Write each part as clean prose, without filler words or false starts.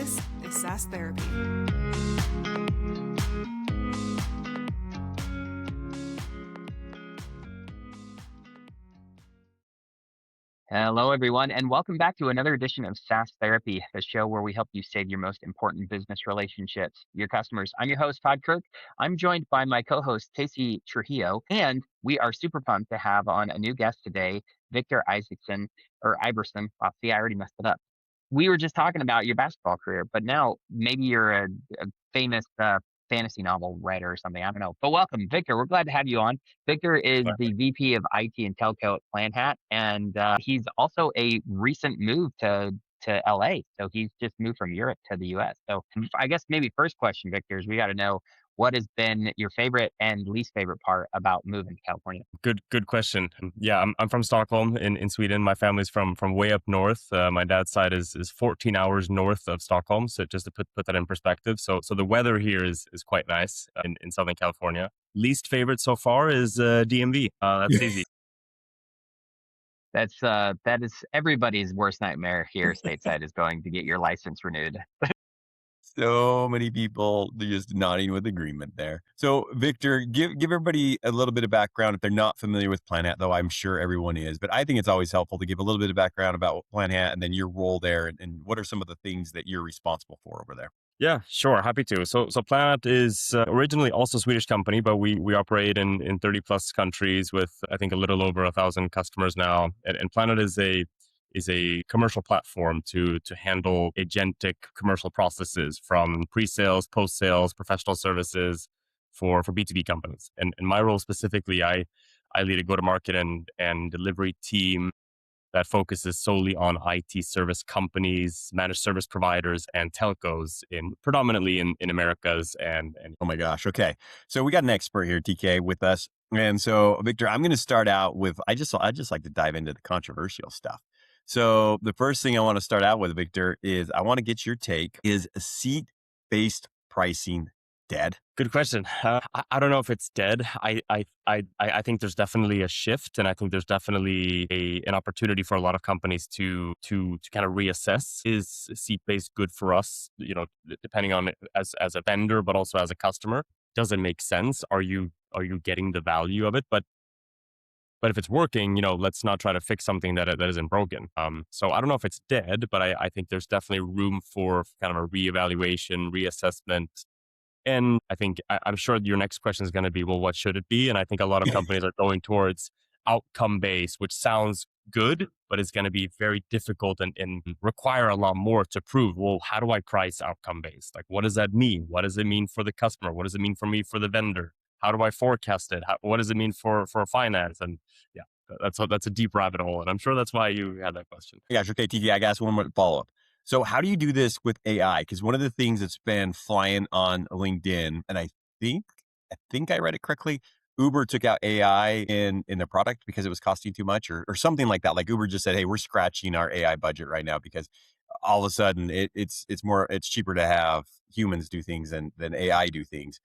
This is SaaS Therapy. Hello, everyone, and welcome back to another edition of SaaS Therapy, the show where we help you save your most important business relationships, your customers. I'm your host, Todd Kirk. I'm joined by my co-host, Casey Trujillo, and we are super pumped to have on a new guest today, Victor Ivarsson. Wow, see, I already messed it up. We were just talking about your basketball career, but now maybe you're a famous fantasy novel writer or something. I don't know. But welcome, Victor. We're glad to have you on. Victor is the VP of IT and Telco at Planhat, and he's also a recent move to LA. So he's just moved from Europe to the US. So I guess maybe first question, Victor, is we got to know what has been your favorite and least favorite part about moving to California? Good question. Yeah, I'm from Stockholm in Sweden. My family's from way up north. My dad's side is 14 hours north of Stockholm. So just to put that in perspective. So the weather here is quite nice in Southern California. Least favorite so far is DMV. That's easy. That is everybody's worst nightmare here stateside is going to get your license renewed. So many people just nodding with agreement there. So Victor, give everybody a little bit of background if they're not familiar with Planhat, though I'm sure everyone is. But I think it's always helpful to give a little bit of background about Planhat and then your role there and what are some of the things that you're responsible for over there. Yeah, sure. Happy to. So Planhat is originally also a Swedish company, but we operate in 30 plus countries with, I think, a little over 1,000 customers now. And Planhat is a commercial platform to handle agentic commercial processes from pre-sales, post-sales, professional services for B2B companies. And in my role specifically, I lead a go-to-market and delivery team that focuses solely on IT service companies, managed service providers, and telcos predominantly in Americas and. Oh my gosh. Okay. So we got an expert here, TK, with us. And so, Victor, I'm going to start out with, I just like to dive into the controversial stuff. So the first thing I want to start out with, Victor, is I want to get your take. Is seat-based pricing dead? Good question. I don't know if it's dead. I think there's definitely a shift, and I think there's definitely an opportunity for a lot of companies to kind of reassess: is seat-based good for us? You know, depending on as a vendor, but also as a customer, does it make sense? Are you getting the value of it? But if it's working, let's not try to fix something that isn't broken. So I don't know if it's dead, but I think there's definitely room for kind of a reevaluation, reassessment. And I think, I'm sure your next question is going to be, well, what should it be? And I think a lot of companies are going towards outcome-based, which sounds good, but it's going to be very difficult and require a lot more to prove, well, how do I price outcome-based? Like, what does that mean? What does it mean for the customer? What does it mean for me, for the vendor? How do I forecast it? What does it mean for finance? And yeah, that's a deep rabbit hole. And I'm sure that's why you had that question. Yeah, okay, TK, I guess one more follow-up. So how do you do this with AI? Because one of the things that's been flying on LinkedIn, and I think I read it correctly, Uber took out AI in the product because it was costing too much or something like that. Like Uber just said, hey, we're scratching our AI budget right now because all of a sudden it's cheaper to have humans do things than AI do things.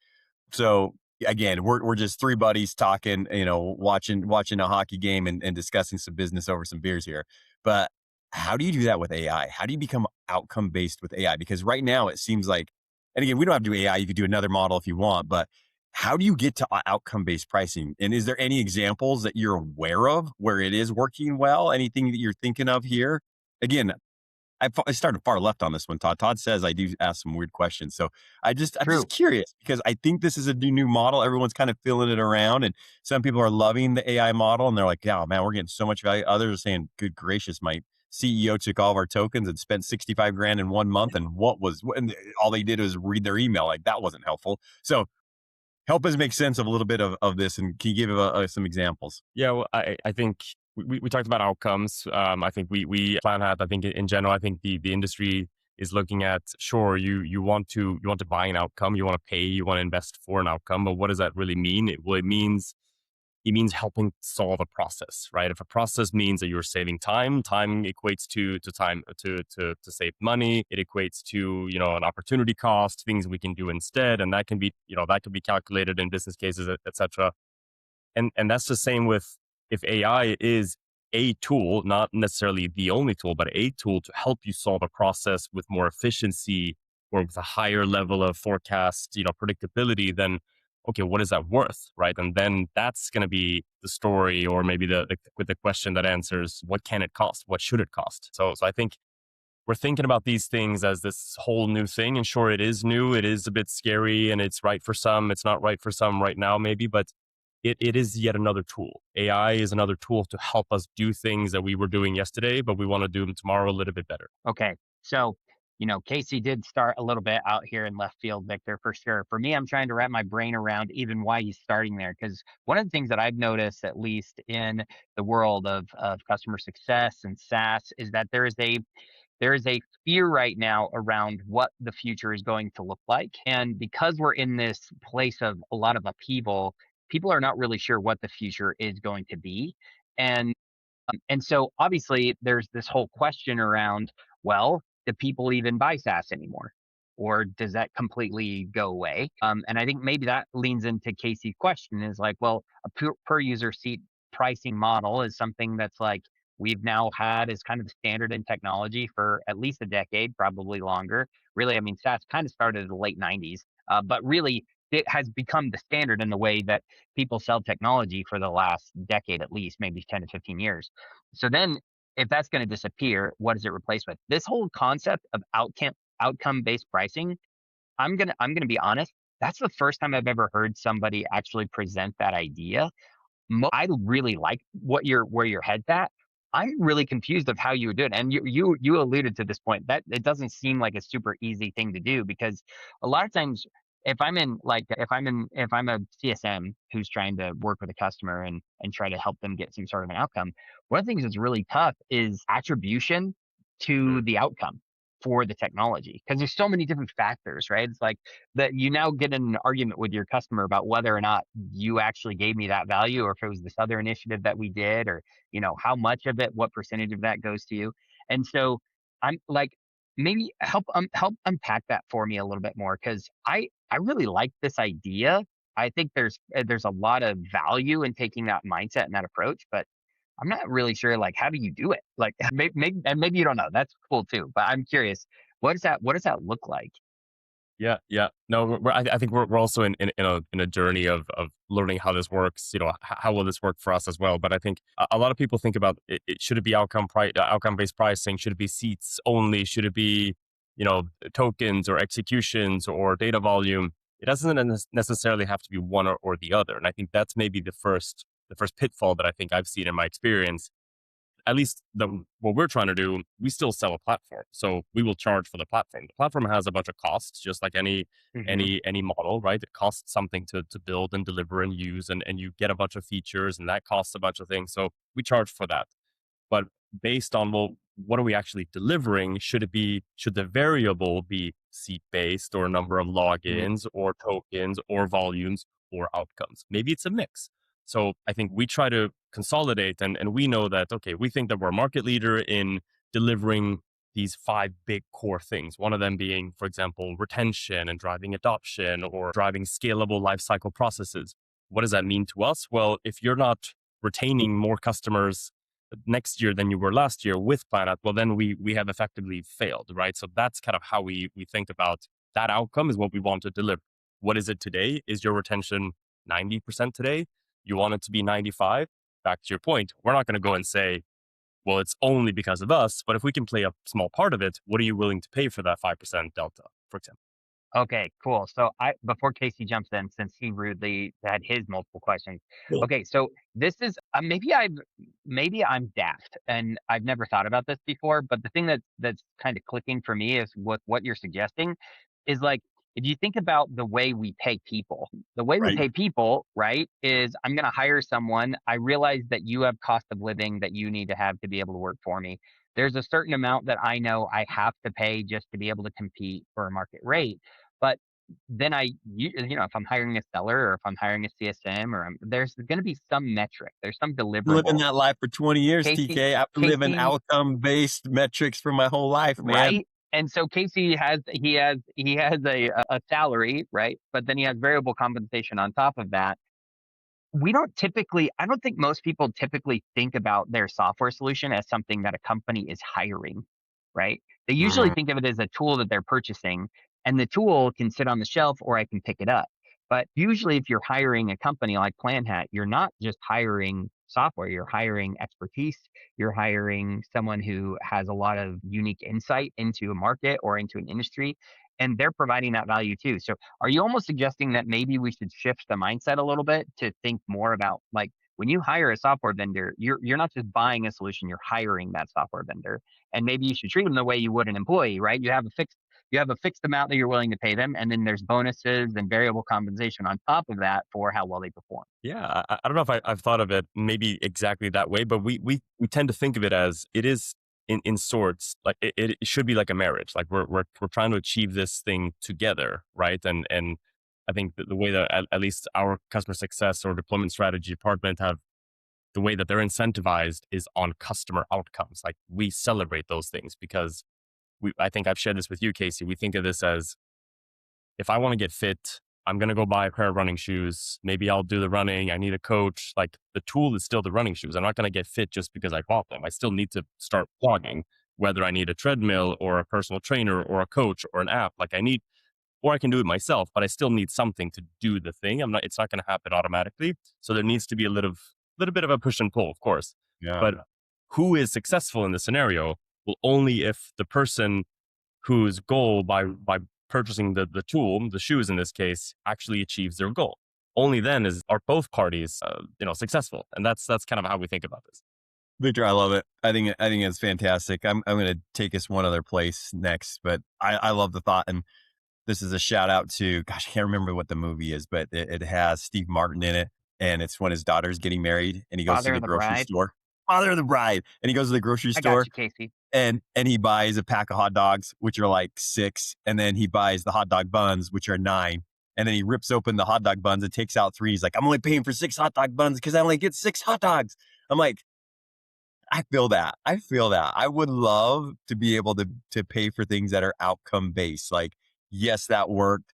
So again, we're just three buddies talking, watching a hockey game and discussing some business over some beers here. But how do you do that with AI? How do you become outcome based with AI? Because right now it seems like, and again, we don't have to do AI. You could do another model if you want, but how do you get to outcome based pricing? And is there any examples that you're aware of where it is working well? Anything that you're thinking of here? Again, I started far left on this one, Todd. Todd says I do ask some weird questions. So I'm just curious because I think this is a new model. Everyone's kind of feeling it around and some people are loving the AI model and they're like, yeah, man, we're getting so much value. Others are saying, good gracious, my CEO took all of our tokens and spent 65 grand in 1 month. And and all they did was read their email. Like that wasn't helpful. So help us make sense of a little bit of this. And can you give some examples? Yeah, well, I think we talked about outcomes. I think we Planhat. I think in general, I think the industry is looking at, sure, you want to buy an outcome, you want to pay, you want to invest for an outcome, but what does that really mean? It means helping solve a process, right? If a process means that you're saving time equates to time to save money. It equates to an opportunity cost, things we can do instead, and that can be calculated in business cases, etc. And that's the same with if AI is a tool, not necessarily the only tool, but a tool to help you solve a process with more efficiency or with a higher level of forecast, predictability, then okay, what is that worth, right? And then that's going to be the story, or maybe the question that answers what can it cost, what should it cost. So I think we're thinking about these things as this whole new thing. And sure, it is new. It is a bit scary, and it's right for some. It's not right for some right now, maybe, but it is yet another tool. AI is another tool to help us do things that we were doing yesterday, but we want to do them tomorrow a little bit better. Okay. So, Casey did start a little bit out here in left field, Victor, for sure. For me, I'm trying to wrap my brain around even why he's starting there. Because one of the things that I've noticed, at least in the world of customer success and SaaS, is that there is a fear right now around what the future is going to look like. And because we're in this place of a lot of upheaval, people are not really sure what the future is going to be. And so obviously there's this whole question around, well, do people even buy SaaS anymore? Or does that completely go away? And I think maybe that leans into Casey's question is like, well, a per user seat pricing model is something that's like we've now had as kind of the standard in technology for at least a decade, probably longer. Really, I mean, SaaS kind of started in the late 90s, but really it has become the standard in the way that people sell technology for the last decade at least, maybe 10 to 15 years. So then if that's going to disappear, what is it replaced with? This whole concept of outcome based pricing, I'm gonna be honest, that's the first time I've ever heard somebody actually present that idea. I really like where your head's at. I'm really confused of how you would do it, and you alluded to this point that it doesn't seem like a super easy thing to do because a lot of times if I'm a CSM who's trying to work with a customer and try to help them get some sort of an outcome, one of the things that's really tough is attribution to the outcome for the technology because there's so many different factors, right? It's like that you now get in an argument with your customer about whether or not you actually gave me that value or if it was this other initiative that we did or how much of it, what percentage of that goes to you. And so I'm like, maybe help unpack that for me a little bit more because I really like this idea. I think there's a lot of value in taking that mindset and that approach, but I'm not really sure like how do you do it? Like maybe you don't know. That's cool too. But I'm curious, what does that look like? Yeah, yeah. No, I think we're also in a journey of learning how this works. How will this work for us as well? But I think a lot of people think about should it be outcome based pricing? Should it be seats only? Should it be tokens or executions or data volume? It doesn't necessarily have to be one or the other. And I think that's maybe the first pitfall that I think I've seen in my experience. At least what we're trying to do, we still sell a platform. So we will charge for the platform. The platform has a bunch of costs, just like any Hmm. any model, right? It costs something to build and deliver and use, and you get a bunch of features, and that costs a bunch of things. So we charge for that. But based on, well, what are we actually delivering? Should the variable be seat based or number of logins or tokens or volumes or outcomes? Maybe it's a mix. So I think we try to consolidate, and we know that, okay, we think that we're a market leader in delivering these five big core things. One of them being, for example, retention and driving adoption or driving scalable lifecycle processes. What does that mean to us? Well, if you're not retaining more customers next year than you were last year with Planhat, well, then we have effectively failed, right? So that's kind of how we think about that outcome is what we want to deliver. What is it today? Is your retention 90% today? You want it to be 95? Back to your point, we're not going to go and say, well, it's only because of us, but if we can play a small part of it, what are you willing to pay for that 5% delta, for example? Okay, cool. So I before Casey jumps in, since he rudely had his multiple questions. Cool. Okay, so this is maybe I'm daft and I've never thought about this before, but the thing that's kind of clicking for me is what you're suggesting is like if you think about the way we pay people, the way we Right. pay people, right, is I'm going to hire someone. I realize that you have cost of living that you need to have to be able to work for me. There's a certain amount that I know I have to pay just to be able to compete for a market rate. But then if I'm hiring a seller or if I'm hiring a CSM there's going to be some metric, there's some Been living deliverable. that life for 20 years, Casey, TK. I've been living Casey, outcome-based metrics for my whole life, man. right? And so Casey he has a salary, right? But then he has variable compensation on top of that. we don't typically, I don't think most people typically think about their software solution as something that a company is hiring, right? They usually Mm, think of it as a tool that they're purchasing, and the tool can sit on the shelf or I can pick it up. But usually, if you're hiring a company like Planhat, you're not just hiring software, you're hiring expertise, you're hiring someone who has a lot of unique insight into a market or into an industry, and they're providing that value too. So are you almost suggesting that maybe we should shift the mindset a little bit to think more about like when you hire a software vendor, you're not just buying a solution, you're hiring that software vendor. And maybe you should treat them the way you would an employee, right? You have a fixed amount that you're willing to pay them, and then there's bonuses and variable compensation on top of that for how well they perform. Yeah, I don't know if I've thought of it maybe exactly that way, but we tend to think of it as it is in sorts like it should be like a marriage. Like we're trying to achieve this thing together, right? And I think that the way that at least our customer success or deployment strategy department have the way that they're incentivized is on customer outcomes. Like we celebrate those things because I think I've shared this with you, Casey. We think of this as if I want to get fit, I'm going to go buy a pair of running shoes. Maybe I'll do the running. I need a coach. Like the tool is still the running shoes. I'm not going to get fit just because I bought them. I still need to start blogging, whether I need a treadmill or a personal trainer or a coach or an app. Like I need, or I can do it myself, but I still need something to do the thing. It's not going to happen automatically. So there needs to be a little bit of a push and pull, of course. yeah. But who is successful in the scenario will only if the person whose goal by purchasing the tool, the shoes in this case, actually achieves their goal. Only then are both parties, successful. And that's kind of how we think about this. Victor, I love it. I think it's fantastic. I'm going to take us one other place next, but I love the thought. And this is a shout out to, gosh, I can't remember what the movie is, but it has Steve Martin in it. And it's when his daughter's getting married and he goes to Father the of the grocery bride. store. Father of the bride. And he goes to the grocery I got store you, Casey. and he buys a pack of hot dogs, which are like 6. And then he buys the hot dog buns, which are 9. And then he rips open the hot dog buns and takes out 3. He's like, I'm only paying for 6 hot dog buns because I only get 6 hot dogs. I'm like, I feel that. I feel that. I would love to be able to pay for things that are outcome based. Like, yes, that worked.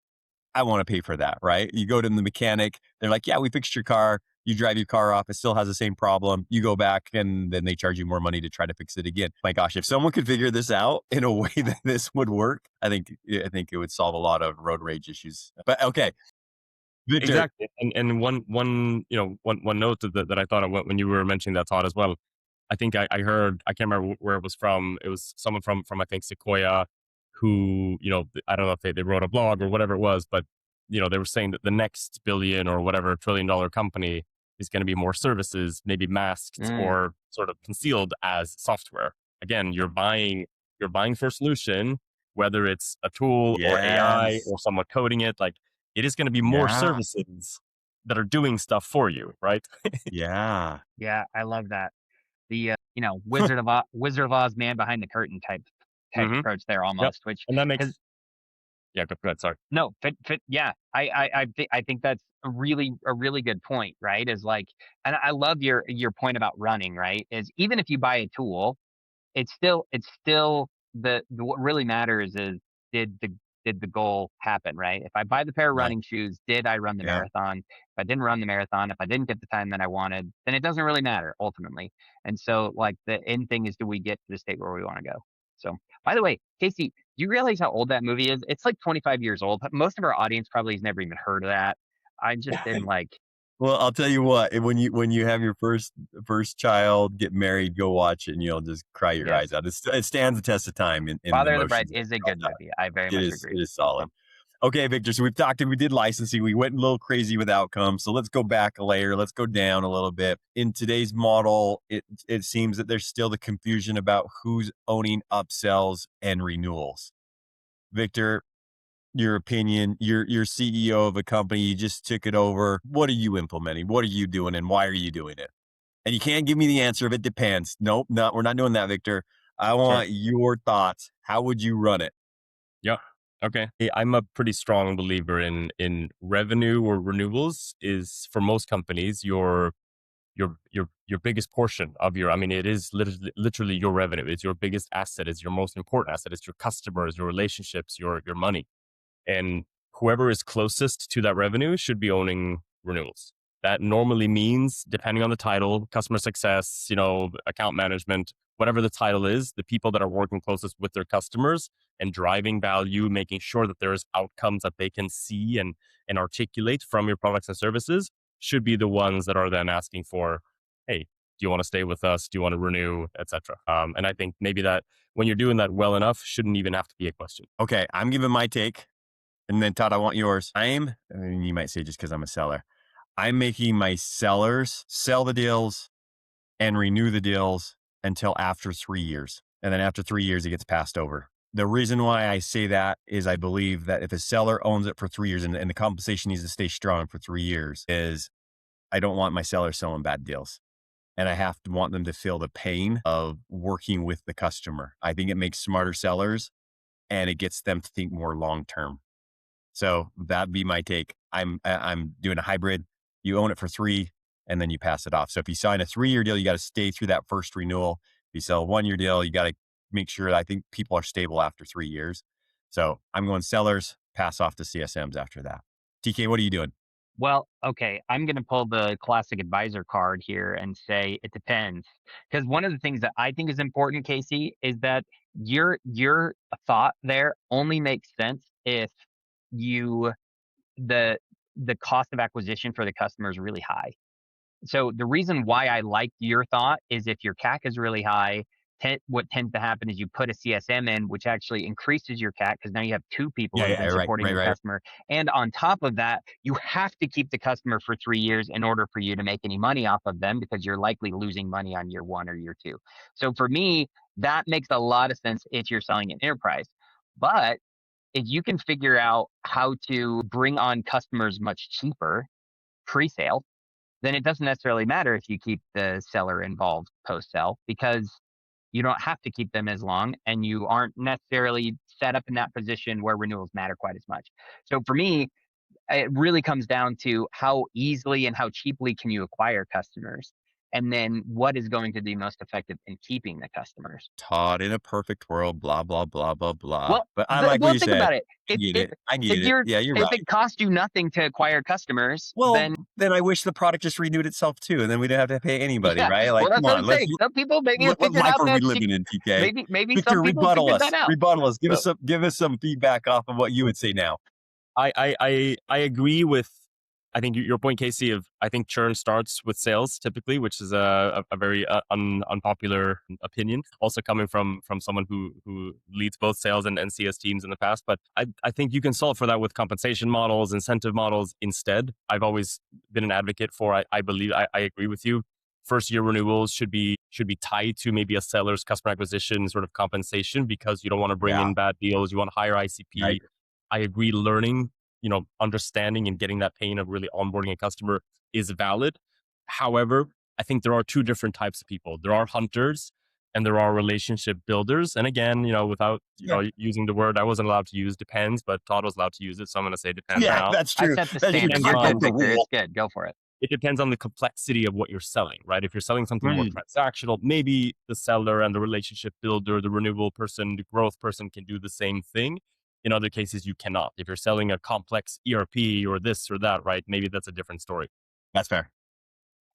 I want to pay for that, right? You go to the mechanic. They're like, yeah, we fixed your car. You drive your car off. It still has the same problem. You go back and then they charge you more money to try to fix it again. My gosh, if someone could figure this out in a way that this would work, I think it would solve a lot of road rage issues. But okay, Victor. Exactly. And one note that I thought of when you were mentioning that, Todd, as well. I think I heard, I can't remember where it was from. It was someone from I think Sequoia who, I don't know if they wrote a blog or whatever it was, but, they were saying that the next billion or whatever $1 trillion company is going to be more services, maybe masked or sort of concealed as software. Again, you're buying for a solution, whether it's a tool or AI Yes. or someone coding it, like it is going to be more Yeah. services that are doing stuff for you, right? Yeah. Yeah, I love that. The Wizard of Oz man behind the curtain type hmm approach there Yep. almost, which And that because makes, yeah, go ahead. Sorry. no fit yeah, I think that's a really good point, right? Is like, and I love your point about running, right? Is even if you buy a tool, it's still the what really matters is did the did the goal happen, right? If I buy the pair of Right. running shoes, did I run the Yeah. marathon? If I didn't run the marathon, if I didn't get the time that I wanted, then it doesn't really matter ultimately. And so like the end thing is do we get to the state where we want to go? So by the way, Casey, do you realize how old that movie is? It's like 25 years old. Most of our audience probably has never even heard of that. I just am like, Well, I'll tell you what, when you have your first child get married, go watch it and you'll just cry your yes, eyes out. It stands the test of time in the Father of the Bride emotions. is a good movie. I very It much is agree. it is solid. Okay, Victor. So we did licensing. We went a little crazy with outcomes. So let's go back a layer. Let's go down a little bit. In today's model, it seems that there's still the confusion about who's owning upsells and renewals. Victor, your opinion, you're CEO of a company, you just took it over. What are you implementing? What are you doing and why are you doing it? And you can't give me the answer if it depends. Nope, we're not doing that, Victor. I Sure. want your thoughts. How would you run it? Yeah. Okay. I'm a pretty strong believer in revenue or renewals is for most companies your biggest portion of your. I mean, it is literally your revenue. It's your biggest asset. It's your most important asset. It's your customers, your relationships, your money, and whoever is closest to that revenue should be owning renewals. That normally means, depending on the title, customer success, account management, whatever the title is, the people that are working closest with their customers and driving value, making sure that there's outcomes that they can see and articulate from your products and services should be the ones that are then asking for, hey, do you want to stay with us? Do you want to renew, etc. And I think maybe that when you're doing that well enough, shouldn't even have to be a question. Okay, I'm giving my take. And then Todd, I want yours. You might say just because I'm a seller, I'm making my sellers sell the deals and renew the deals until after 3 years. And then after 3 years, it gets passed over. The reason why I say that is I believe that if a seller owns it for 3 years and the compensation needs to stay strong for 3 years, is I don't want my sellers selling bad deals. And I have to want them to feel the pain of working with the customer. I think it makes smarter sellers and it gets them to think more long-term. So that'd be my take. I'm doing a hybrid. You own it for 3 and then you pass it off. So if you sign a 3-year deal, you got to stay through that first renewal. If you sell a 1-year deal, you got to make sure that I think people are stable after 3 years. So I'm going sellers, pass off to CSMs after that. TK, what are you doing? Well, okay, I'm going to pull the classic advisor card here and say it depends. Because one of the things that I think is important, Casey, is that your thought there only makes sense if you the the cost of acquisition for the customer is really high. So the reason why I like your thought is if your CAC is really high, what tends to happen is you put a CSM in, which actually increases your CAC because now you have 2 people that have been Right, supporting your right. customer. And on top of that, you have to keep the customer for 3 years in order for you to make any money off of them because you're likely losing money on year 1 or year 2. So for me, that makes a lot of sense if you're selling an enterprise. But if you can figure out how to bring on customers much cheaper pre-sale, then it doesn't necessarily matter if you keep the seller involved post-sale because you don't have to keep them as long and you aren't necessarily set up in that position where renewals matter quite as much. So for me, it really comes down to how easily and how cheaply can you acquire customers, and then what is going to be most effective in keeping the customers. Todd, in a perfect world, blah, blah, blah, blah, blah. Well, But I like what you think said. about it. I If get if it. I if get it. you're Yeah, you're if right. it costs you nothing to acquire customers, Well, then then I wish the product just renewed itself too, and then we didn't have to pay anybody, yeah. right? Well, Like, that's come what on, I'm saying. Some people maybe have what figured life out are we that living in, TK? maybe some Victor, people rebuttal figured us. that out. Rebuttal us. So Give us some feedback off of what you would say now. I agree with, I think your point, Casey, of I think churn starts with sales typically, which is a very unpopular opinion. Also coming from someone who leads both sales and CS teams in the past. But I think you can solve for that with compensation models, incentive models instead. I've always been an advocate for, I believe, I agree with you. First year renewals should be tied to maybe a seller's customer acquisition sort of compensation because you don't want to bring Yeah. in bad deals. You want higher ICP. Right. I agree, learning, understanding and getting that pain of really onboarding a customer is valid. However, I think there are 2 different types of people. There are hunters and there are relationship builders. And again, without using the word I wasn't allowed to use, depends, but Todd was allowed to use it. So I'm going to say depends Yeah, now. that's I true. set the That's true. standard. Depends You're on good, the Victor. rule. It's good. Go for it. It depends on the complexity of what you're selling, right? If you're selling something more transactional, maybe the seller and the relationship builder, the renewal person, the growth person can do the same thing. In other cases, you cannot. If you're selling a complex ERP or this or that, right? Maybe that's a different story. That's fair.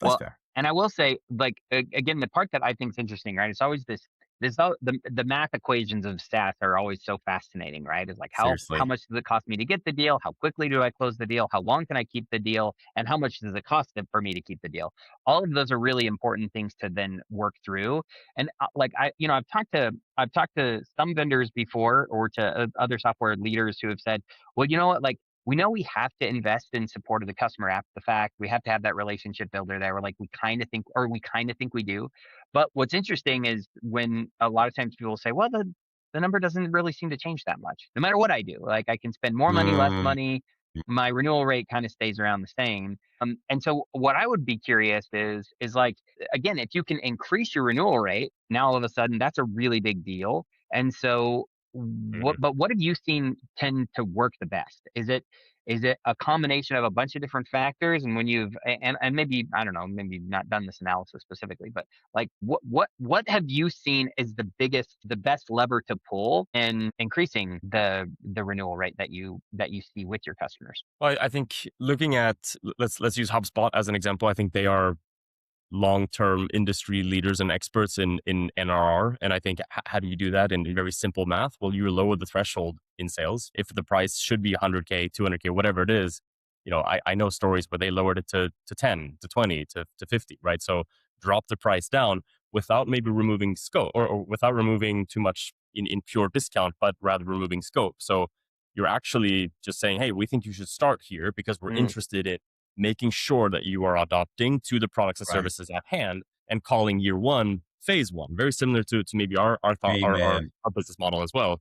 That's Well, fair. and I will say, like, again, the part that I think is interesting, right? It's always the math equations of SaaS are always so fascinating, right? It's like how Seriously. much does it cost me to get the deal? How quickly do I close the deal? How long can I keep the deal? And how much does it cost for me to keep the deal? All of those are really important things to then work through. And like I've talked to some vendors before or to other software leaders who have said, well, you know what, like we know we have to invest in support of the customer after the fact. We have to have that relationship builder there. We're like, we kind of think we do. But what's interesting is when a lot of times people say, well, the number doesn't really seem to change that much, no matter what I do. Like I can spend more money, less Mm, money. My renewal rate kind of stays around the same. And so what I would be curious is like, again, if you can increase your renewal rate, now all of a sudden that's a really big deal. And so Mhm. what have you seen tend to work the best? Is it a combination of a bunch of different factors? And when and maybe, I don't know, maybe not done this analysis specifically, but like what have you seen is the best lever to pull in increasing the renewal rate that you see with your customers? Well, I think looking at, let's use HubSpot as an example. I think they are long-term industry leaders and experts in NRR. And I think how do you do that in very simple math? Well, you lower the threshold in sales. If the price should be 100K, 200K, whatever it is, I know stories where they lowered it to 10, to 20, to 50, right? So drop the price down without maybe removing scope or without removing too much in pure discount, but rather removing scope. So you're actually just saying, hey, we think you should start here because we're interested in making sure that you are adopting to the products and Right. services at hand and calling year one phase one. Very similar to maybe our Amen. business model as well.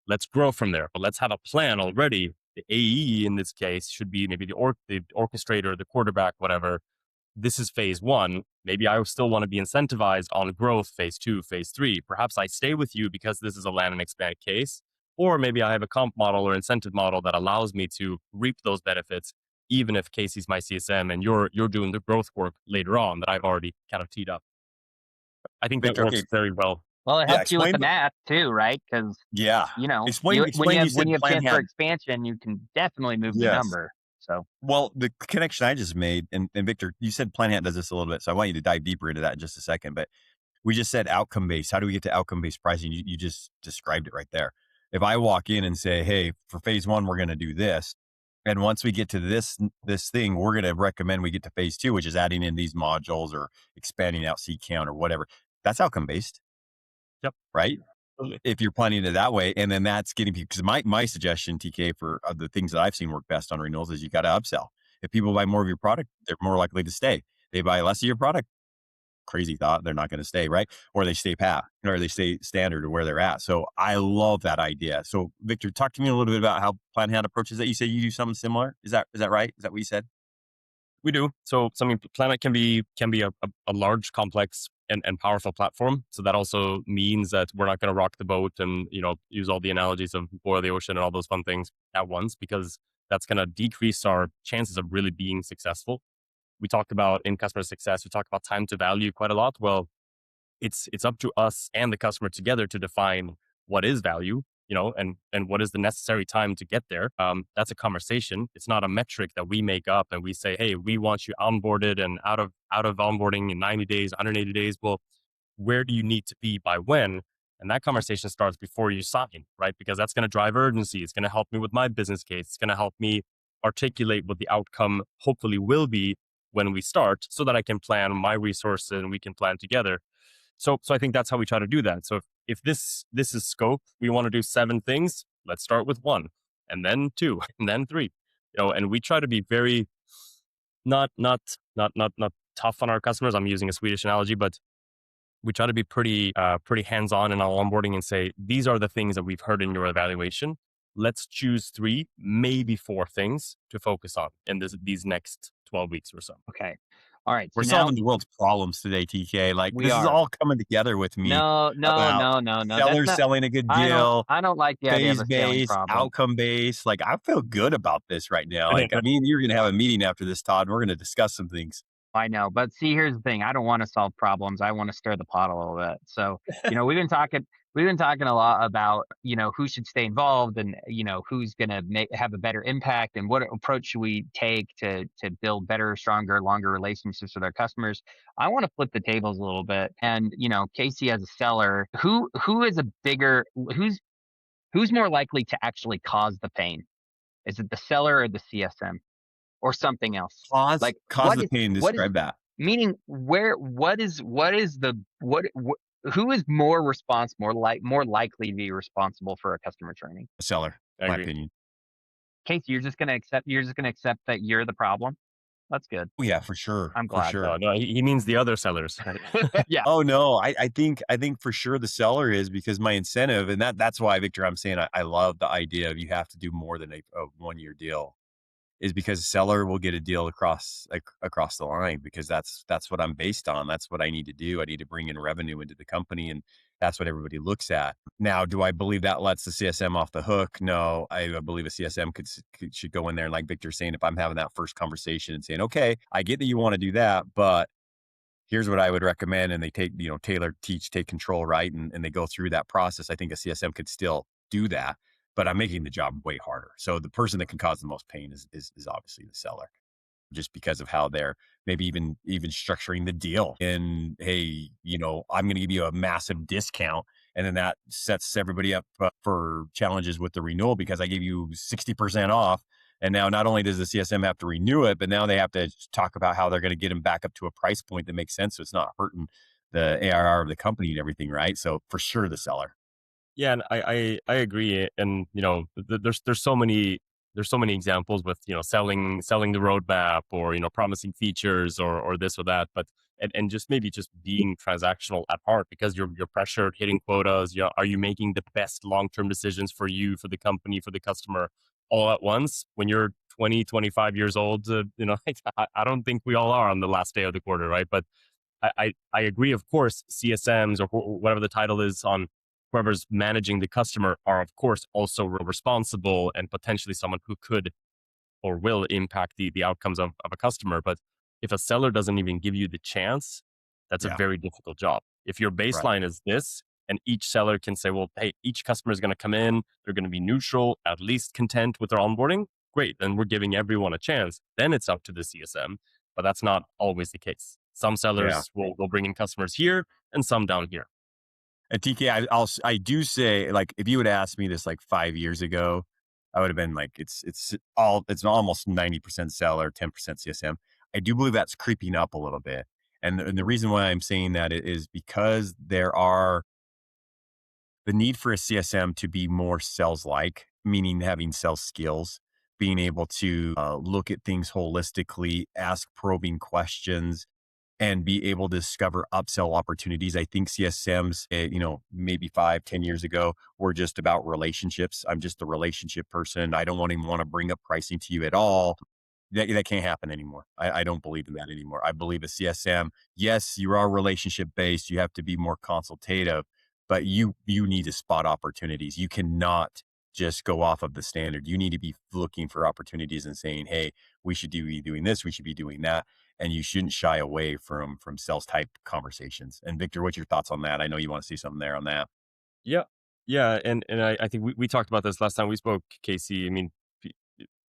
Let's grow from there, but let's have a plan already. The AE in this case should be maybe the orchestrator, the quarterback, whatever. This is phase one. Maybe I still want to be incentivized on growth, phase two, phase three. Perhaps I stay with you because this is a land and expand case. Or maybe I have a comp model or incentive model that allows me to reap those benefits, even if Casey's my CSM and you're doing the growth work later on that I've already kind of teed up. I think that Victor, works okay. very well. Well, it Yeah, helps you with explain. the math too, right? Because Yeah. you Explain, you when said you have chance for Planhat. expansion, you can definitely move the Yes. number. So Well, the connection I just made, and Victor, you said Planhat does this a little bit, so I want you to dive deeper into that in just a second. But we just said outcome based. How do we get to outcome based pricing? You just described it right there. If I walk in and say, hey, for phase one, we're going to do this. And once we get to this thing, we're going to recommend we get to phase two, which is adding in these modules or expanding out seat count or whatever. That's outcome based, Yep. right? Totally. If you're planning it that way. And then that's getting people, because my suggestion, TK, for the things that I've seen work best on renewals is you got to upsell. If people buy more of your product, they're more likely to stay. They buy less of your product, crazy thought, they're not going to stay, right? Or they stay pat, or they stay standard or where they're at. So I love that idea. So Victor, talk to me a little bit about how Planhat approaches that. You say you do something similar. Is that right? Is that what you said? We do. So I mean, Planet can be a large, complex, and powerful platform. So that also means that we're not going to rock the boat and use all the analogies of boil the ocean and all those fun things at once, because that's going to decrease our chances of really being successful. We talked about in customer success, we talk about time to value quite a lot. Well, it's up to us and the customer together to define what is value, and what is the necessary time to get there. That's a conversation. It's not a metric that we make up and we say, hey, we want you onboarded and out of onboarding in 90 days, 180 days. Well, where do you need to be by when? And that conversation starts before you sign, right? Because that's going to drive urgency. It's going to help me with my business case. It's going to help me articulate what the outcome hopefully will be when we start, so that I can plan my resources and we can plan together. So I think that's how we try to do that. So if this is scope, we want to do 7 things. Let's start with 1, and then 2, and then 3. And we try to be very not tough on our customers. I'm using a Swedish analogy, but we try to be pretty hands-on in our onboarding and say, these are the things that we've heard in your evaluation. Let's choose 3, maybe 4 things to focus on in these next 12 weeks or so. okay, all right. We're So solving the world's problems today, TK. Like we this is are. all coming together with me No. about That's sellers not. selling a good deal, I don't like the idea of phase a scaling based, problem. outcome based. Like I feel good about this right now. Like I mean, you're going to have a meeting after this, Todd, and we're going to discuss some things. I know, but see, here's the thing. I don't want to solve problems. I want to stir the pot a little bit. So, we've been talking a lot about, who should stay involved and, who's going to have a better impact and what approach should we take to build better, stronger, longer relationships with our customers. I want to flip the tables a little bit. And, Casey as a seller, who's more likely to actually cause the pain? Is it the seller or the CSM? Or something else? Like Cause the pain. what is Describe that. meaning what is who is more more likely to be responsible for a customer training? A seller, I my agree. opinion. Casey, you're just gonna accept that you're the problem? That's good. Oh yeah, for sure. I'm For glad. sure. No, he means the other sellers. Yeah. Oh no, I think for sure the seller is, because my incentive, and that's why, Victor, I'm saying I love the idea of you have to do more than a 1-year deal. is because the seller will get a deal across the line because that's what I'm based on. That's what I need to do. I need to bring in revenue into the company, and that's what everybody looks at. Now, do I believe that lets the CSM off the hook? No, I believe a CSM should go in there and, like Victor's saying, if I'm having that first conversation and saying, okay, I get that you want to do that, but here's what I would recommend. And they take, tailor, teach, take control, right? And they go through that process. I think a CSM could still do that, but I'm making the job way harder. So the person that can cause the most pain is obviously the seller, just because of how they're maybe even structuring the deal. And hey, I'm going to give you a massive discount, and then that sets everybody up for challenges with the renewal because I gave you 60% off. And now not only does the CSM have to renew it, but now they have to talk about how they're going to get them back up to a price point that makes sense, so it's not hurting the ARR of the company and everything, right? So for sure, the seller. Yeah, and I agree. And there's so many examples with selling the roadmap, or promising features, or this or that. But and just maybe just being transactional at heart, because you're pressured, hitting quotas. Are you making the best long term decisions for you, for the company, for the customer, all at once? When you're 20, 25 years old, I don't think we all are on the last day of the quarter, right? But I agree. Of course, CSMs, or whatever the title is on whoever's managing the customer, are of course also responsible, and potentially someone who could or will impact the outcomes of a customer. But if a seller doesn't even give you the chance, that's a Yeah, very difficult job. If your right. baseline is this, and each seller can say, well, hey, each customer is going to come in, they're going to be neutral, at least content with their onboarding, great. Then we're giving everyone a chance. Then it's up to the CSM. But that's not always the case. Some Yeah. sellers will bring in customers here and some down here. And TK, I do say, like, if you would ask me this like 5 years ago, I would have been like, it's almost 90% seller, 10% CSM. I do believe that's creeping up a little bit. And the reason why I'm saying that is because there are the need for a CSM to be more sales like, meaning having sales skills, being able to look at things holistically, ask probing questions, and be able to discover upsell opportunities. I think CSMs, maybe 5, 10 years ago, were just about relationships. I'm just a relationship person. I don't even want to bring up pricing to you at all. That can't happen anymore. I don't believe in that anymore. I believe a CSM, yes, you are relationship based. You have to be more consultative, but you need to spot opportunities. You cannot just go off of the standard. You need to be looking for opportunities and saying, hey, we should be doing this, we should be doing that. And you shouldn't shy away from sales type conversations. And Victor, what's your thoughts on that? I know you want to see something there on that. Yeah. Yeah. And I think we talked about this last time we spoke, Casey. I mean, p-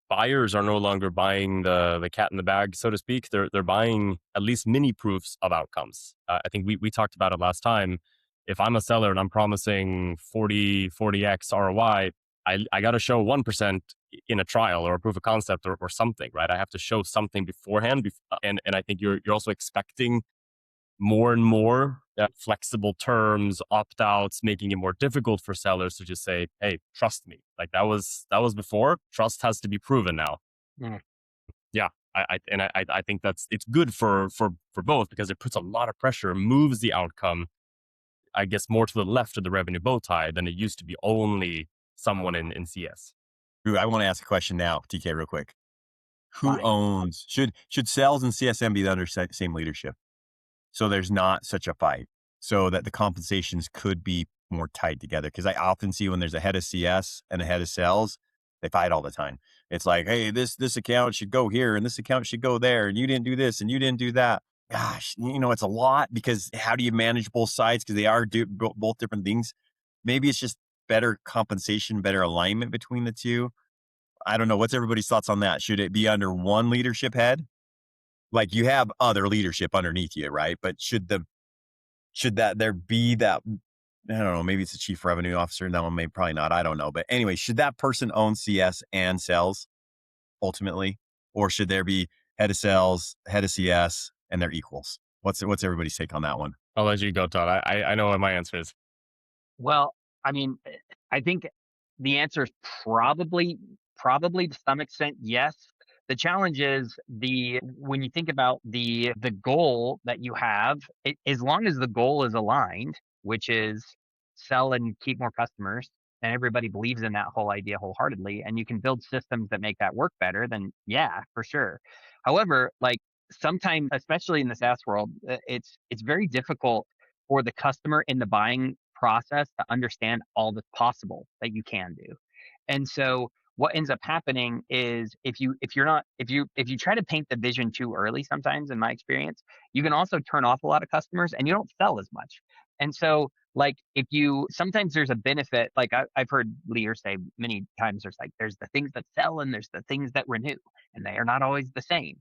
buyers are no longer buying the cat in the bag, so to speak. They're buying at least mini proofs of outcomes. I think we talked about it last time. If I'm a seller and I'm promising 40x ROI, I got to show 1% in a trial or a proof of concept, or something, right? I have to show something beforehand. And I think you're also expecting more and more flexible terms, opt outs, making it more difficult for sellers to just say, "Hey, trust me." Like that was before. Trust has to be proven now. Mm. Yeah, I think it's good for both, because it puts a lot of pressure, moves the outcome, I guess, more to the left of the revenue bow tie than it used to be only someone in CS. Ooh, I want to ask a question now, TK, real quick. Who Fine. owns should sales and CSM be under same leadership? So there's not such a fight, so that the compensations could be more tied together. Because I often see when there's a head of CS and a head of sales, they fight all the time. It's like, hey, this account should go here and this account should go there, and you didn't do this and you didn't do that. Gosh, it's a lot, because how do you manage both sides? Because they are both different things. Maybe it's just better compensation, better alignment between the two. I don't know. What's everybody's thoughts on that? Should it be under one leadership head? Like, you have other leadership underneath you, right? But should that there be that, I don't know, maybe it's a chief revenue officer. That one may probably not. I don't know. But anyway, should that person own CS and sales ultimately? Or should there be head of sales, head of CS, and they're equals? What's everybody's take on that one? I'll let you go, Todd. I know what my answer is. Well, I mean, I think the answer is probably to some extent, yes. The challenge is when you think about the goal that you have, as long as the goal is aligned, which is sell and keep more customers, and everybody believes in that whole idea wholeheartedly, and you can build systems that make that work better, then yeah, for sure. However, like sometimes, especially in the SaaS world, it's very difficult for the customer in the buying process to understand all that's possible that you can do. And so what ends up happening is if you try to paint the vision too early, sometimes in my experience, you can also turn off a lot of customers and you don't sell as much. And so like if you sometimes there's a benefit, like I've heard leaders say many times, there's the things that sell and there's the things that renew, and they are not always the same.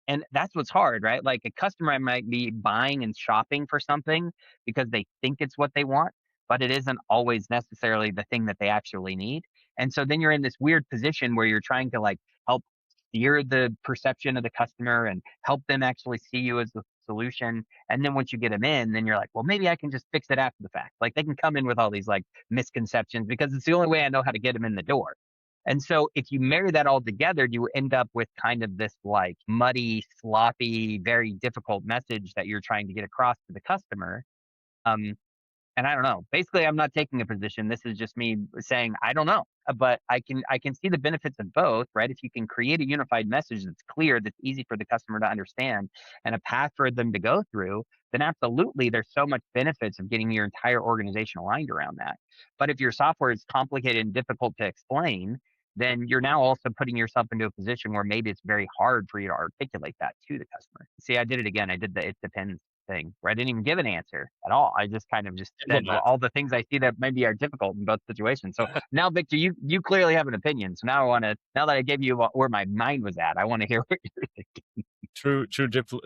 And that's what's hard, right? Like a customer might be buying and shopping for something because they think it's what they want, but it isn't always necessarily the thing that they actually need. And so then you're in this weird position where you're trying to like help steer the perception of the customer and help them actually see you as the solution. And then once you get them in, then you're like, well, maybe I can just fix it after the fact. Like they can come in with all these like misconceptions because it's the only way I know how to get them in the door. And so if you marry that all together, you end up with kind of this like muddy, sloppy, very difficult message that you're trying to get across to the customer. Um, and I don't know. Basically, I'm not taking a position. This is just me saying I don't know. But I can see the benefits of both, right? If you can create a unified message that's clear, that's easy for the customer to understand, and a path for them to go through, then absolutely there's so much benefits of getting your entire organization aligned around that. But if your software is complicated and difficult to explain, then you're now also putting yourself into a position where maybe it's very hard for you to articulate that to the customer. See, I did it again. I did the it depends thing where I didn't even give an answer at all. I just kind of just said, well, Diplomat. all the things I see that maybe are difficult in both situations. So now, Victor, you clearly have an opinion. So now I want to, now that I gave you where my mind was at, I want to hear what you're thinking.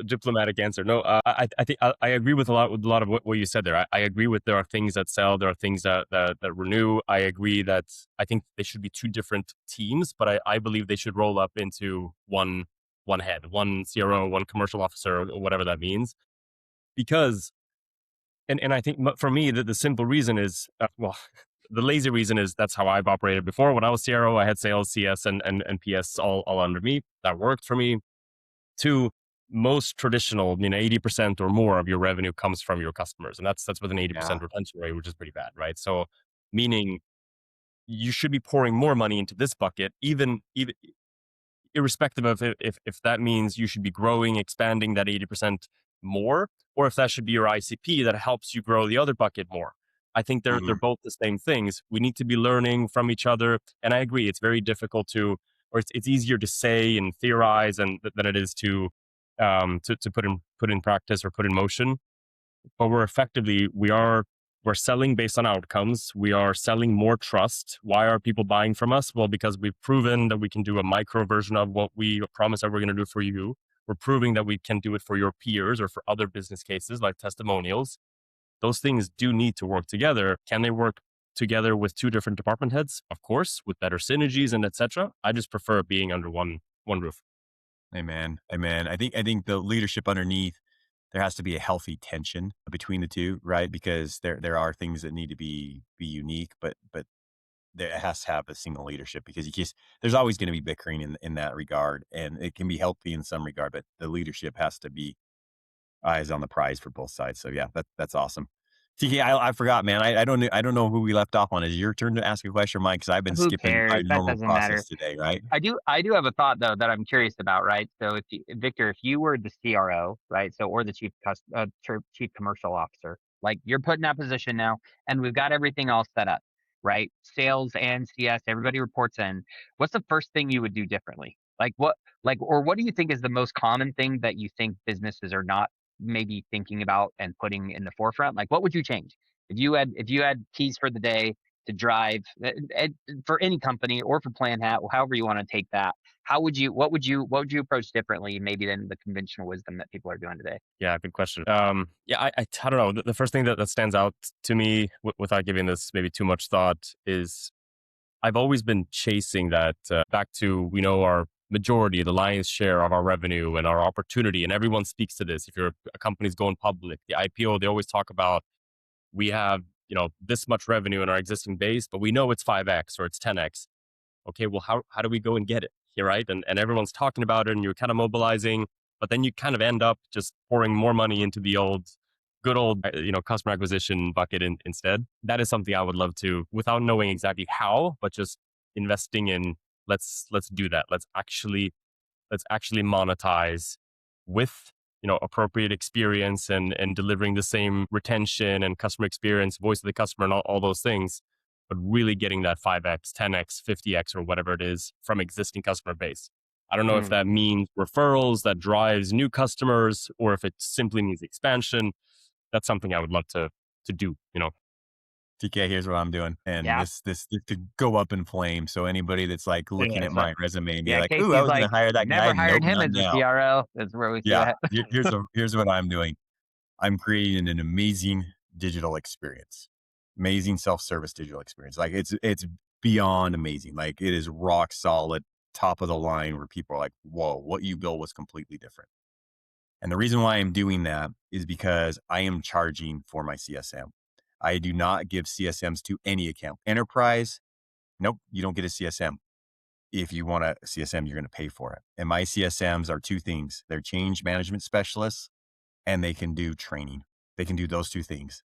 Diplomatic answer. No, I think I agree with a lot of what you said there. I agree with there are things that sell, there are things that renew. I agree that I think they should be two different teams, but I believe they should roll up into one head, one CRO, one commercial officer, or whatever that means. Because and I think for me the simple reason is well. The lazy reason is that's how I've operated before. When I was CRO, I had sales, CS, and PS all under me. That worked for me. Two, most traditional, 80% or more of your revenue comes from your customers. And that's with an 80% Yeah. retention rate, which is pretty bad, right? So meaning you should be pouring more money into this bucket, even irrespective of if that means you should be growing, expanding that 80% more, or if that should be your ICP that helps you grow the other bucket more. I think they're Mhm. both the same things. We need to be learning from each other. And I agree, it's very difficult to, or it's easier to say and theorize than it is to put in practice or put in motion. But we're selling based on outcomes. We are selling more trust. Why are people buying from us? Well, because we've proven that we can do a micro version of what we promise that we're going to do for you. We're proving that we can do it for your peers or for other business cases like testimonials. Those things do need to work together. Can they work together with two different department heads? Of course, with better synergies and etc. I just prefer being under one roof. Amen. Amen. I think the leadership underneath, there has to be a healthy tension between the two, right? Because there are things that need to be unique, but there it has to have a single leadership because there's always going to be bickering in that regard, and it can be healthy in some regard, but the leadership has to be eyes on the prize for both sides. So yeah, that's awesome. TK, I forgot, man. I don't know who we left off on. Is it your turn to ask a question, Mike? Because I've been Who skipping my cares? That normal doesn't matter. process today, right? I do have a thought though that I'm curious about, right? So Victor, if you were the CRO, right? So or the chief commercial officer, like you're put in that position now, and we've got everything all set up, right? Sales and CS, everybody reports in. What's the first thing you would do differently? Or what do you think is the most common thing that you think businesses are not maybe thinking about and putting in the forefront? Like, what would you change if you had keys for the day to drive for any company or for Planhat, however you want to take that? What would you approach differently maybe than the conventional wisdom that people are doing today? Yeah, good question. Yeah, I don't know. The first thing that stands out to me without giving this maybe too much thought is I've always been chasing that back to, we know our majority, the lion's share of our revenue and our opportunity. And everyone speaks to this. If a company's going public, the IPO, they always talk about, we have, this much revenue in our existing base, but we know it's 5x or it's 10x. Okay, well, how do we go and get it? Here, right? And everyone's talking about it and you're kind of mobilizing, but then you kind of end up just pouring more money into the old good old, customer acquisition bucket instead. That is something I would love to, without knowing exactly how, but just investing in, let's do that. Let's actually monetize with, appropriate experience and delivering the same retention and customer experience, voice of the customer and all those things, but really getting that 5x, 10x, 50x or whatever it is from existing customer base. I don't know if that means referrals that drives new customers or if it simply means expansion. That's something I would love to do, TK, here's what I'm doing. And Yeah. this to go up in flames. So anybody that's like looking Yeah, at so- my resume and be Yeah, like, ooh, I Casey's was going like, to hire that never guy. hired Nope, him not as a now. CRO. That's where we see Yeah. that. Here's what I'm doing. I'm creating an amazing digital experience, amazing self-service digital experience. Like it's beyond amazing. Like it is rock solid, top of the line where people are like, whoa, what you built was completely different. And the reason why I'm doing that is because I am charging for my CSM. I do not give CSMs to any account. Enterprise, nope, you don't get a CSM. If you want a CSM, you're going to pay for it. And my CSMs are two things. They're change management specialists and they can do training. They can do those two things.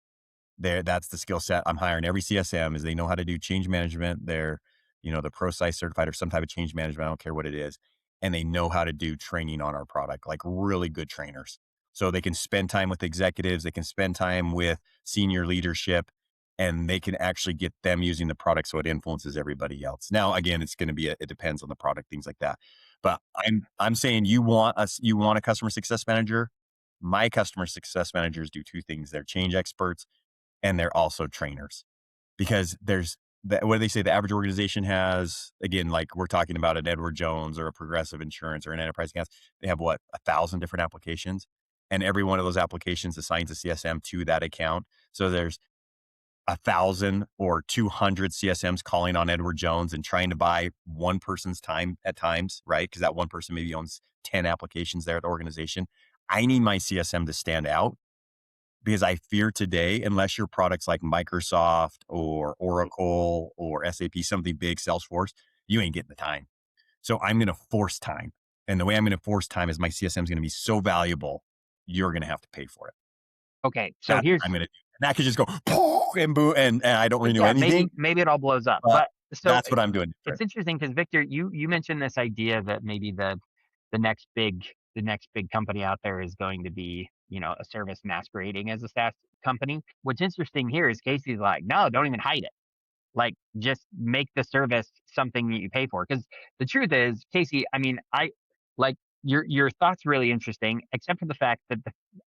That's the skill set I'm hiring. Every CSM is they know how to do change management. They're, the ProSci certified or some type of change management. I don't care what it is. And they know how to do training on our product, like really good trainers. So they can spend time with executives. They can spend time with senior leadership and they can actually get them using the product so it influences everybody else. Now, again, it's going to be, it depends on the product, things like that. But I'm saying you want a customer success manager. My customer success managers do two things. They're change experts and they're also trainers because what do they say? The average organization has, again, like we're talking about an Edward Jones or a Progressive Insurance or an Enterprise Gas. They have 1,000 different applications and every one of those applications assigns a CSM to that account. So there's 1,000 or 200 CSMs calling on Edward Jones and trying to buy one person's time at times, right? Because that one person maybe owns 10 applications there at the organization. I need my CSM to stand out because I fear today, unless your product's like Microsoft or Oracle or SAP, something big, Salesforce, you ain't getting the time. So I'm going to force time. And the way I'm going to force time is my CSM is going to be so valuable, you're going to have to pay for it. Okay, so That's here's what I'm going to do. And I could just go and boo, and I don't renew yeah, anything. maybe it all blows up. But But so that's what I'm doing. it's interesting because Victor, you mentioned this idea that maybe the next big company out there is going to be, a service masquerading as a SaaS company. What's interesting here is Casey's like, no, don't even hide it. Like, just make the service something that you pay for. Because the truth is, Casey, I mean, I like your thoughts really interesting, except for the fact that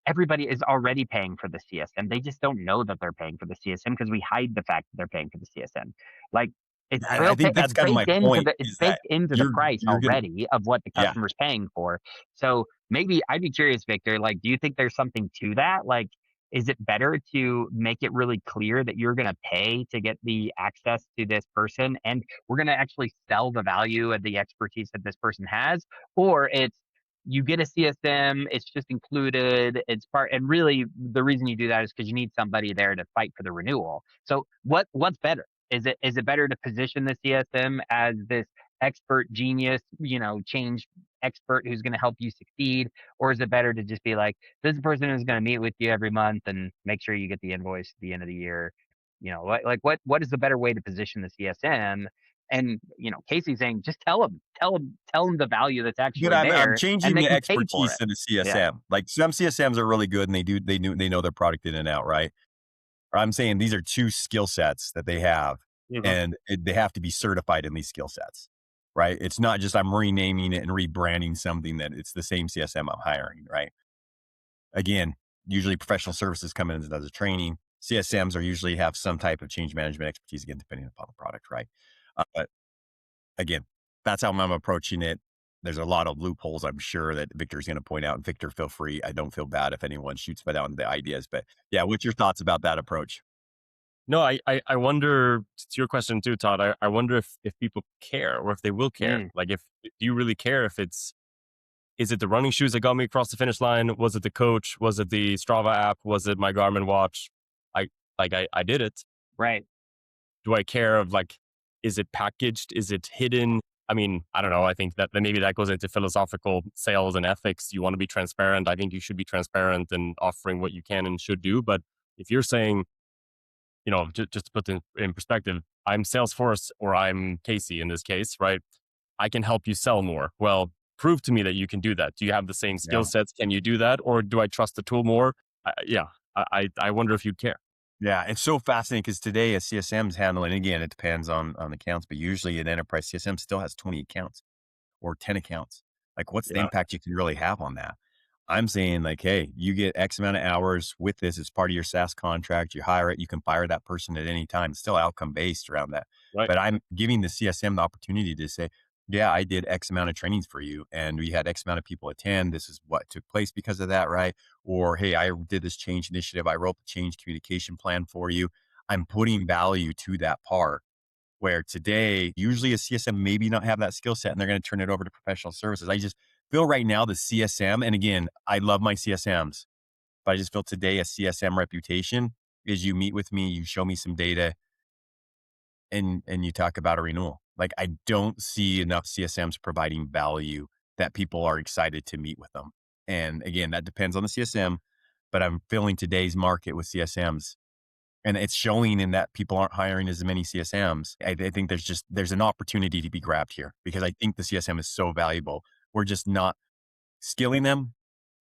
everybody is already paying for the CSM. They just don't know that they're paying for the CSM because we hide the fact that they're paying for the CSM. Like it's And I think it's that's kind of my point it's is that baked into the price you're going to, already of what the yeah. customer's paying for. So maybe I'd be curious, Victor, like, do you think there's something to that? Like, is it better to make it really clear that you're going to pay to get the access to this person and we're going to actually sell the value of the expertise that this person has? Or it's you get a CSM, it's just included, it's part, and really the reason you do that is because you need somebody there to fight for the renewal. So what's better? Is it better to position the CSM as this expert genius, change expert who's going to help you succeed? Or is it better to just be like, this person is going to meet with you every month and make sure you get the invoice at the end of the year? What is the better way to position the CSM? And Casey's saying, just tell them the value that's But actually I'm there, and changing they the can pay for expertise it. in the Yeah. CSM. Like some CSMs are really good and they know their product in and out, right? Or I'm saying these are two skill sets that they have Mhm. and they have to be certified in these skill sets, right? It's not just I'm renaming it and rebranding something that it's the same CSM I'm hiring, right? Again, usually professional services come in as a training. CSMs are usually have some type of change management expertise, again, depending upon the product, right? But again, that's how I'm approaching it. There's a lot of loopholes, I'm sure, that Victor's going to point out. And Victor, feel free. I don't feel bad if anyone shoots me down the ideas. But yeah, what's your thoughts about that approach? No, I wonder, to your question too, Todd, I wonder if people care or if they will care. Mm. Like, if do you really care if is it the running shoes that got me across the finish line? Was it the coach? Was it the Strava app? Was it my Garmin watch? I did it. Right. Do I care of, like, is it packaged? Is it hidden? I mean, I don't know. I think that maybe that goes into philosophical sales and ethics. You want to be transparent. I think you should be transparent and offering what you can and should do. But if you're saying, just to put in perspective, I'm Salesforce or I'm Casey in this case, right? I can help you sell more. Well, prove to me that you can do that. Do you have the same skill Yeah. sets? Can you do that? Or do I trust the tool more? Yeah. I wonder if you'd care. Yeah, it's so fascinating because today a CSM's handling, again, it depends on accounts, but usually an enterprise CSM still has 20 accounts or 10 accounts. Like, what's the Yeah. impact you can really have on that? I'm saying, like, hey, you get X amount of hours with this. It's part of your SaaS contract. You hire it. You can fire that person at any time. It's still outcome based around that. Right. But I'm giving the CSM the opportunity to say, yeah, I did X amount of trainings for you and we had X amount of people attend. This is what took place because of that, right? Or, hey, I did this change initiative. I wrote the change communication plan for you. I'm putting value to that part where today, usually a CSM maybe not have that skill set and they're going to turn it over to professional services. I just feel right now the CSM, and again, I love my CSMs, but I just feel today a CSM reputation is you meet with me, you show me some data and you talk about a renewal. Like, I don't see enough CSMs providing value that people are excited to meet with them. And again, that depends on the CSM, but I'm feeling today's market with CSMs and it's showing in that people aren't hiring as many CSMs. I think there's an opportunity to be grabbed here because I think the CSM is so valuable. We're just not skilling them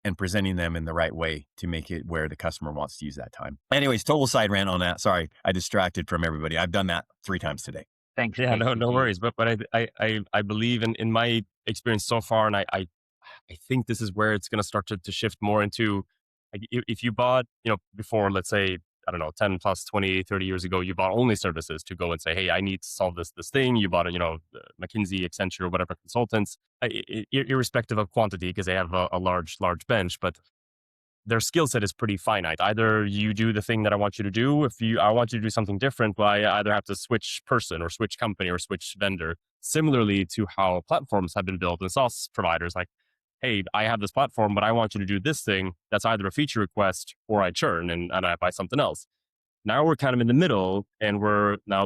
and presenting them in the right way to make it where the customer wants to use that time. Anyways, total side rant on that. Sorry, I distracted from everybody. I've done that 3 times today. Thanks, Yeah, no KCG. worries. But I believe in my experience so far, and I think this is where it's going to start to shift more into, like, if you bought, before, let's say, I don't know, 10 plus 20, 30 years ago, you bought only services to go and say, hey, I need to solve this thing. You bought McKinsey, Accenture, or whatever consultants, irrespective of quantity, because they have a large bench, but their skill set is pretty finite. Either you do the thing that I want you to do. I want you to do something different, well, I either have to switch person or switch company or switch vendor. Similarly to how platforms have been built and SaaS providers, like, hey, I have this platform, but I want you to do this thing. That's either a feature request or I churn and I buy something else. Now we're kind of in the middle, and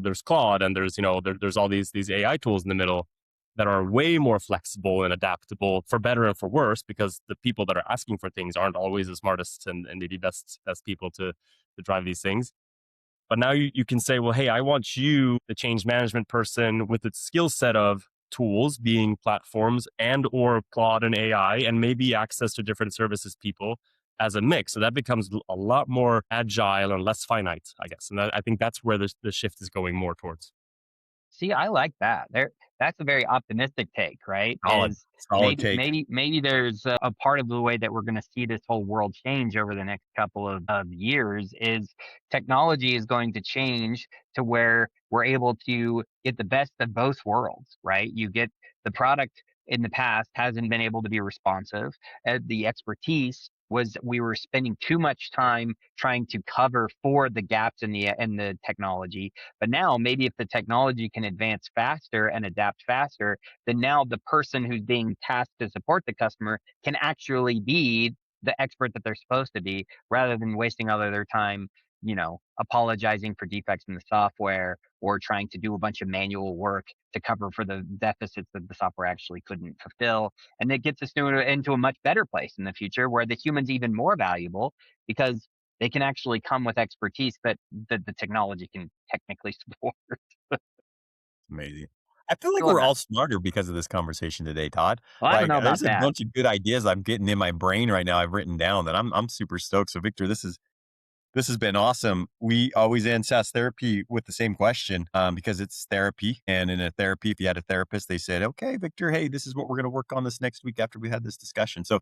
there's Claude and there's all these AI tools in the middle that are way more flexible and adaptable for better and for worse, because the people that are asking for things aren't always the smartest and maybe best people to drive these things. But now you can say, well, hey, I want you, the change management person with its skill set of tools being platforms and or Claude and AI, and maybe access to different services people as a mix. So that becomes a lot more agile and less finite, I guess. And I think that's where the shift is going more towards. See, I like that. That's a very optimistic take, right? Solid, Is solid take. maybe there's a part of the way that we're going to see this whole world change over the next couple of years is technology is going to change to where we're able to get the best of both worlds, right? You get the product in the past hasn't been able to be responsive. The expertise was we were spending too much time trying to cover for the gaps in the technology, but now maybe if the technology can advance faster and adapt faster, then now the person who's being tasked to support the customer can actually be the expert that they're supposed to be rather than wasting all of their time, apologizing for defects in the software or trying to do a bunch of manual work to cover for the deficits that the software actually couldn't fulfill. And it gets us into a much better place in the future where the human's even more valuable because they can actually come with expertise that the technology can technically support. Amazing. I feel like I love we're that. all smarter because of this conversation today, Todd. Well, I don't Like, know about there's a that. bunch of good ideas I'm getting in my brain right now. I've written down that I'm super stoked. So, Victor, this has been awesome. We always end SaaS therapy with the same question because it's therapy. And in a therapy, if you had a therapist, they said, okay, Victor, hey, this is what we're going to work on this next week after we had this discussion. So,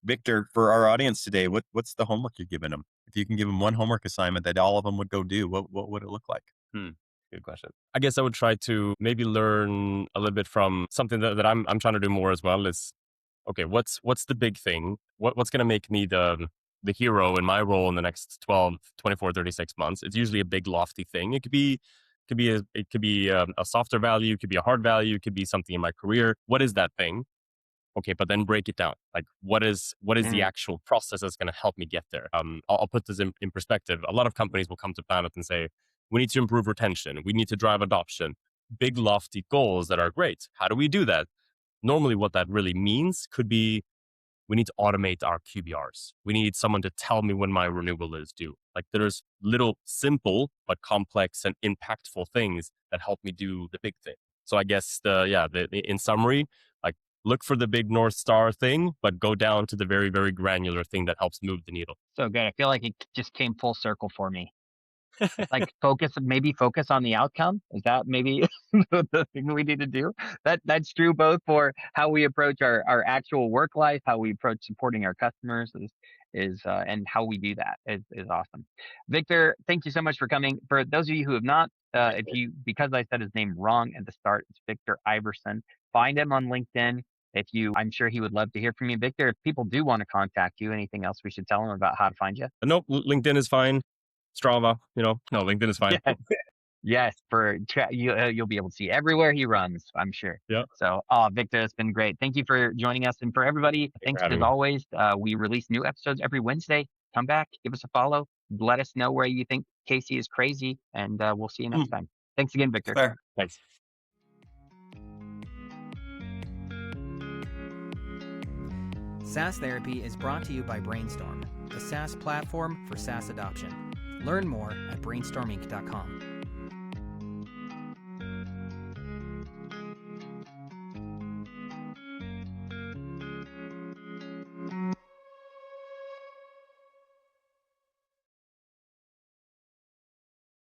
Victor, for our audience today, what's the homework you're giving them? If you can give them one homework assignment that all of them would go do, what would it look like? Hmm. Good question. I guess I would try to maybe learn a little bit from something that I'm trying to do more as well is, okay, what's the big thing? What's going to make me the hero in my role in the next 12, 24, 36 months? It's usually a big lofty thing. It could be a softer value, it could be a hard value, it could be something in my career. What is that thing? Okay, but then break it down. Like, what is the Mm, actual process that's going to help me get there? I'll put this in perspective. A lot of companies will come to Planet and say, we need to improve retention. We need to drive adoption. big lofty goals that are great. How do we do that? Normally what that really means could be we need to automate our QBRs. We need someone to tell me when my renewal is due. Like there's little simple but complex and impactful things that help me do the big thing. So I guess in summary, like look for the big North Star thing, but go down to the very, very granular thing that helps move the needle. So good. I feel like it just came full circle for me. It's like focus on the outcome. Is that maybe the thing we need to do? That's true both for how we approach our actual work life, how we approach supporting our customers is and how we do that is awesome. Victor, thank you so much for coming. For those of you who have not, because I said his name wrong at the start, it's Victor Ivarsson. Find him on LinkedIn. I'm sure he would love to hear from you, Victor. If people do want to contact you, anything else we should tell them about how to find you? Nope, LinkedIn is fine. Strava, no, LinkedIn is fine. Yes, you'll be able to see everywhere he runs, I'm sure. Yeah. So, Victor, it's been great. Thank you for joining us. And for everybody, thanks as always. We release new episodes every Wednesday. Come back, give us a follow. Let us know where you think Casey is crazy, and we'll see you next time. Thanks again, Victor. Fair. Thanks. SaaS Therapy is brought to you by Brainstorm, the SaaS platform for SaaS adoption. Learn more at brainstorminc.com.